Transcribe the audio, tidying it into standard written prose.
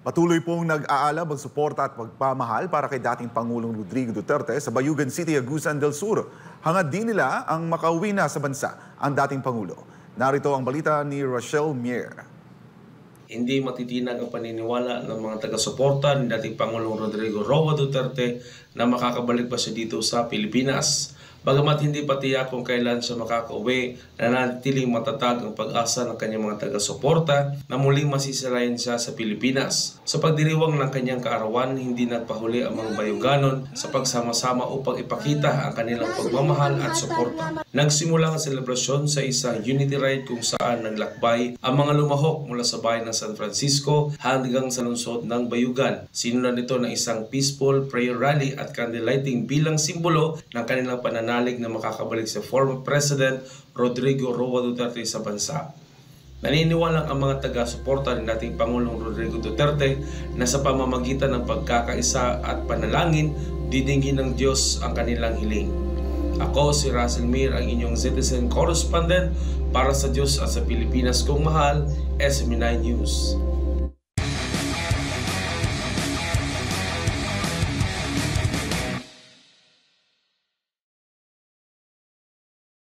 Patuloy pong nag-aalab ang suporta at pagpamahal para kay dating Pangulong Rodrigo Duterte sa Bayugan City, Agusan del Sur. Hangad din nila ang makauwi na sa bansa ang dating Pangulo. Narito ang balita ni Rochelle Mier. Hindi matitinag ang paniniwala ng mga taga-suporta ni dating Pangulong Rodrigo Roa Duterte na makakabalik pa siya dito sa Pilipinas. Bagamat hindi pa tiyak kung kailan siya makakauwi, nananatiling matatag ang pag-asa ng kanyang mga taga-suporta na muling masisirayan siya sa Pilipinas. Sa pagdiriwang ng kanyang kaarawan, hindi nagpahuli ang mga bayuganon sa pagsama-sama upang ipakita ang kanilang pagmamahal at suporta. Nagsimula ang selebrasyon sa isang unity ride kung saan naglakbay ang mga lumahok mula sa bayan ng San Francisco hanggang sa lungsod ng Bayugan. Sinulan nito ng isang peaceful prayer rally at candle lighting bilang simbolo ng kanilang pananalig na makakabalik sa former President Rodrigo Roa Duterte sa bansa. Naniniwala ang mga taga-suporta ng dating Pangulong Rodrigo Duterte na sa pamamagitan ng pagkakaisa at panalangin, didinggin ng Diyos ang kanilang hiling. Ako si Russell Mir, ang inyong citizen correspondent para sa Diyos at sa Pilipinas kong mahal, SME9 News.